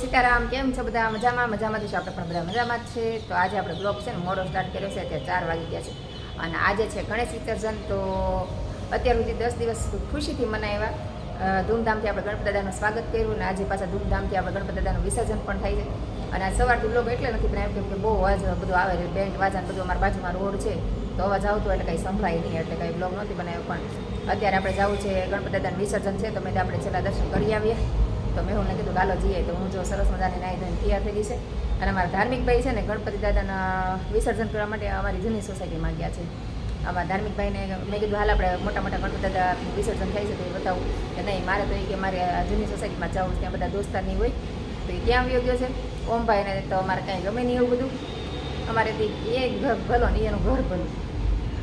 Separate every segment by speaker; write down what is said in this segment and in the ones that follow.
Speaker 1: સીતારામ, કેમ છો બધા? મજામાં? મજામાંથી છે, આપણે પણ બધા મજામાં જ છે. તો આજે આપણે બ્લોગ છે ને મોડો સ્ટાર્ટ કર્યો છે, અત્યારે 4 વાગી ગયા છે અને આજે છે ગણેશ વિસર્જન. તો અત્યાર સુધી 10 દિવસ ખુશીથી મનાવ્યા, ધૂમધામથી આપણે ગણપતિ દાદાનું સ્વાગત કર્યું અને આજે પાછા ધૂમધામથી આપણે ગણપતિ દાદાનું વિસર્જન પણ થાય છે. અને આ સવારથી બ્લોગ એટલે નથી બનાવ્યો કેમ કે બહુ અવાજ બધું આવે છે, બેન્ડ વાજાને બધું. અમારા બાજુમાં રોડ છે તો અવાજ આવતો એટલે કંઈ સંભળાય નહીં, એટલે કંઈ બ્લોગ નહોતી બનાવ્યો. પણ અત્યારે આપણે જવું છે ગણપતિ દાદાનું વિસર્જન છે, તો મેં આપણે છેલ્લા દર્શન કરી આવીએ. તો મેં હું કીધું ગાલો જઈએ. તો હું જો સરસ મજાની નાહી ધોઈને તૈયાર થઈ ગઈ છે અને અમારા ધાર્મિક ભાઈ છે ને ગણપતિ દાદાના વિસર્જન કરવા માટે અમારી જૂની સોસાયટીમાં ગયા છે. અમારા ધાર્મિક ભાઈને મેં કીધું હાલ આપણે મોટા મોટા ગણપતિ દાદા વિસર્જન થાય છે તો એ બતાવું કે નહીં, મારે તો એ કે મારે જૂની સોસાયટીમાં જવું, ત્યાં બધા દોસ્તારની હોય તો એ ત્યાં આવ્યો ગયો છે. ઓમભાઈને તો અમારે કાંઈ ગમે નહીં એવું બધું, અમારેથી એ ઘર ભલો ને એનું ઘર ભલું.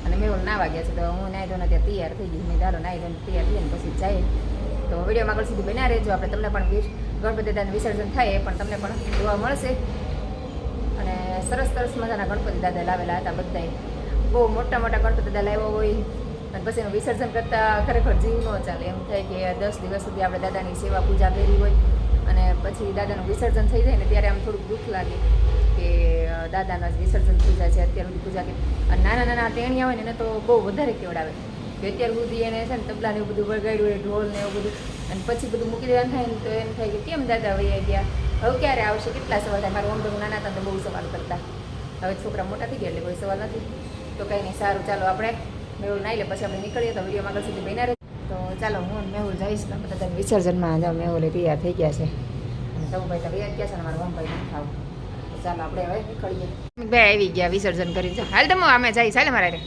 Speaker 1: અને મેં ઓલું નાવા ગયા છે તો હું નાહી ધોને ત્યાં તૈયાર થઈ ગઈ. મેં ચાલો નાહી ધોને તૈયાર થઈને પછી જાય. તો વિડીયોમાં આગળ સુધી બન્યા રહેજો. આપણે તમને પણ ગણપતિ દાદાનું વિસર્જન થાય એ પણ તમને પણ જોવા મળશે. અને સરસ સરસ મજાના ગણપતિ દાદા લાવેલા હતા બધાએ, બહુ મોટા મોટા ગણપતિ દાદા લાવ્યા હોય અને પછી એનું વિસર્જન કરતાં ખરેખર જીવ ન ચાલે. એમ થાય કે 10 દિવસ સુધી આપણે દાદાની સેવા પૂજા કરી હોય અને પછી દાદાનું વિસર્જન થઈ જાય ને ત્યારે આમ થોડુંક દુઃખ લાગે કે દાદાના વિસર્જન થઈ જાય છે. અત્યાર સુધી પૂજા કરી અને નાના નાના ટેણિયા હોય ને એને તો બહુ વધારે કેવડાવે કે અત્યાર સુધી એને છે ને તબલા ને એવું બધું વગાડ્યું હોય, ઢોલ ને એવું બધું, અને પછી બધું મૂકી દેવાનું થાય ને તો એમ થાય કે કેમ દાદા વૈયા ગયા, હવે ક્યારે આવશે, કેટલા સવાલ થાય. મારું ઓમ નાના હતા તો બહુ સવાલ કરતા, હવે છોકરા મોટા થઈ ગયા એટલે કોઈ સવાલ નથી. તો કંઈ નહીં, સારું ચાલો આપણે મેહુલ નાઈ લે પછી આપણે નીકળીએ. તો વિડીયોમાં આગળ સુધી બન્યા રહે. તો ચાલો હું મેહુલ જઈશ બધા વિસર્જનમાં. જાઓ મેહુલ તૈયાર થઈ ગયા છે અને સૌભાઈ તો વૈયા ગયા છે ને મારા ઓમભાઈ નહીં ખાવું. તો ચાલો આપણે હવે નીકળીએ. બે આવી ગયા વિસર્જન કરીને. હાલ તમે અમે જઈશ, હાલે મારા રે.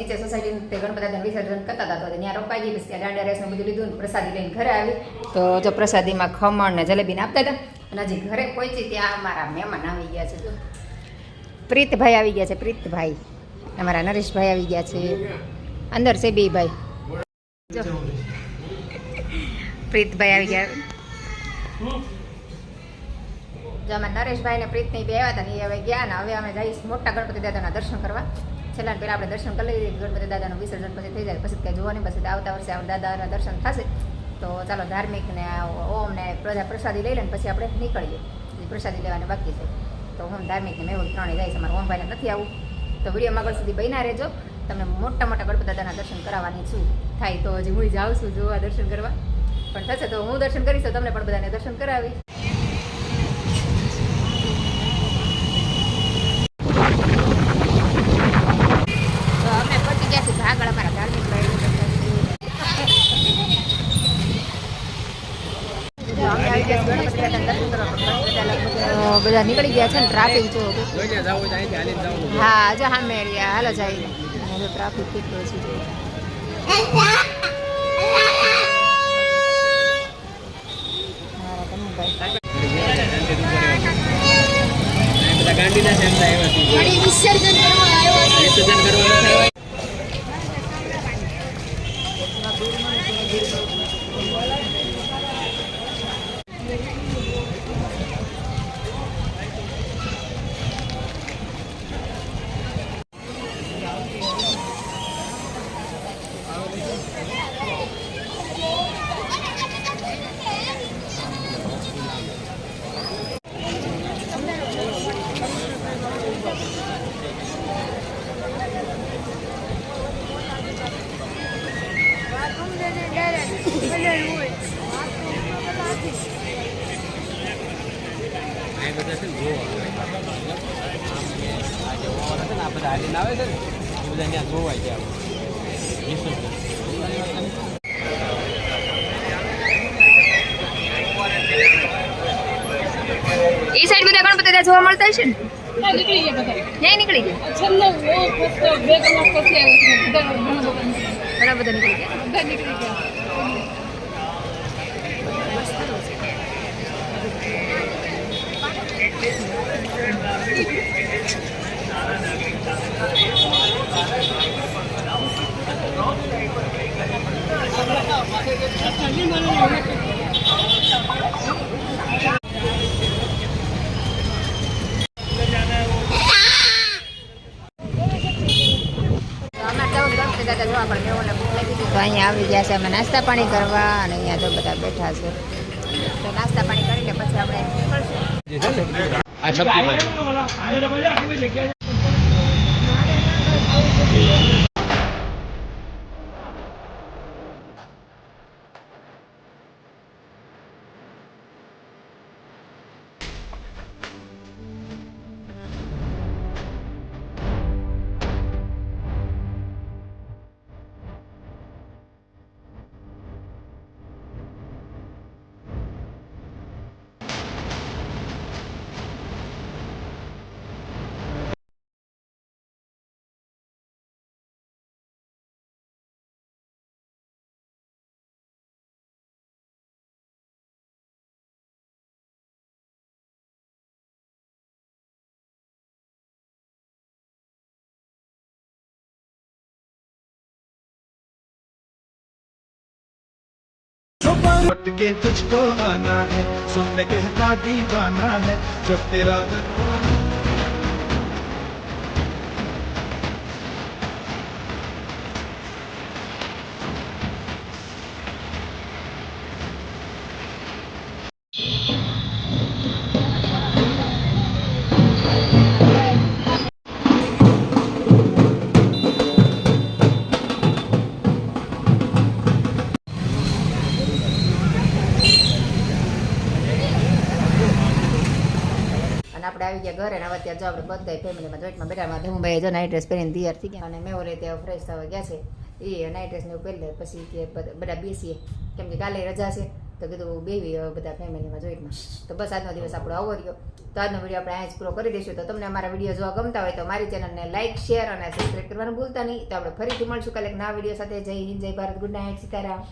Speaker 1: નીચે સોસાયટી તે ગણપતિ દાદાનું વિસર્જન કરતા હતા તો ત્યાં રોકાઈ ગઈ. પછી ત્યાં દાંડિયા રેસને બધું લીધું ને પ્રસાદી લઈને ઘરે આવી. તો જો પ્રસાદીમાં ખમણ ને જલેબીને આપતા હતા. અને હજી ઘરે પહોંચી ત્યાં અમારા મહેમાન આવી ગયા છે. જો પ્રીતભાઈ આવી ગયા છે. પ્રીતભાઈ અમારા નરેશભાઈ આવી ગયા છે. અંદર છે બે ભાઈ. જો પ્રીતભાઈ આવી ગયા. જો અમે નરેશભાઈ ને પ્રીતની બે આવ્યા હતા ને એ હવે ગયા ને હવે અમે જઈશ મોટા ગણપતિ દાદાના દર્શન કરવા. છેલ્લા પહેલાં આપણે દર્શન કરી લઈએ. ગણપતિ દાદાનું વિસર્જન પછી થઈ જાય પછી કંઈ જોવાની પછી આવતા વર્ષે આપણે દાદાના દર્શન થશે. તો ચાલો ધાર્મિક ને ઓમ ને પ્રસાદી લઈ લઈને પછી આપણે નીકળીએ. પ્રસાદી લેવાની બાકી છે. તો હું ધાર્મિક ને મેહુલ ત્રણે જાય છે. અમારા ઓમભાઈને નથી આવું. તો વિડીયોમાં આગળ સુધી બન્યા રહેજો. તમને મોટા મોટા ગણપતિ દાદાના દર્શન કરાવવાની છું. થાય તો હજી હું જાઉં છું જોવા દર્શન કરવા. પણ થશે તો હું દર્શન કરીશ તો તમને પણ બધાને દર્શન કરાવીશ. બધા નીકળી ગયા છે ને ટ્રાફિક જો હા જો હા મેળ્યા હાલો જાય ટ્રાફિક કેટલો છે. એ સાઈડ બધા ગણપતિ દાદા જોવા મળતા હશે ને? નીકળી ગયા બધા. ક્યાંય નીકળી ગયા? ઘણા બધા નીકળી ગયા. તો અહીંયા આવી ગયા છે અમે નાસ્તા પાણી કરવા અને અહીંયા તો બધા બેઠા છે. તો નાસ્તા પાણી કરીને પછી આપણે નીકળશું.
Speaker 2: लौट के तुझको आना है सुनने कहता दीवाना है जब तेरा
Speaker 1: આપણે આવી ગયા ઘરે ને હવે અત્યારે જો આપણે બધા ફેમિલીમાં જોઈટમાં બેઠા ધમુભાઈ જો નાઇટ ડ્રેસ પહેરીને તૈયાર થઈ ગયા અને મેં ઓલે ત્યાં ફ્રેશ થવા ગયા છે એ નાઇટ ડ્રેસ ને એવું પહેરી લે પછી કે બધા બેસીએ કેમ કે કાલે રજા છે તો કીધું બેવી બધા ફેમિલીમાં જોઈનમાં. તો બસ આજનો દિવસ આપણો આવો રહ્યો. તો આજનો વિડીયો આપણે અહીંયા જ પૂરો કરી દઈશું. તો તમને અમારા વિડીયો જોવા ગમતા હોય તો મારી ચેનલને લાઈક, શેર અને સબસ્ક્રાઈબ કરવાનું ભૂલતા નહીં. તો આપણે ફરીથી મળશું કાલે એક નવા વિડીયો સાથે. જય હિન્દ, જય ભારત, ગુડ નાઇટ, સીતારામ.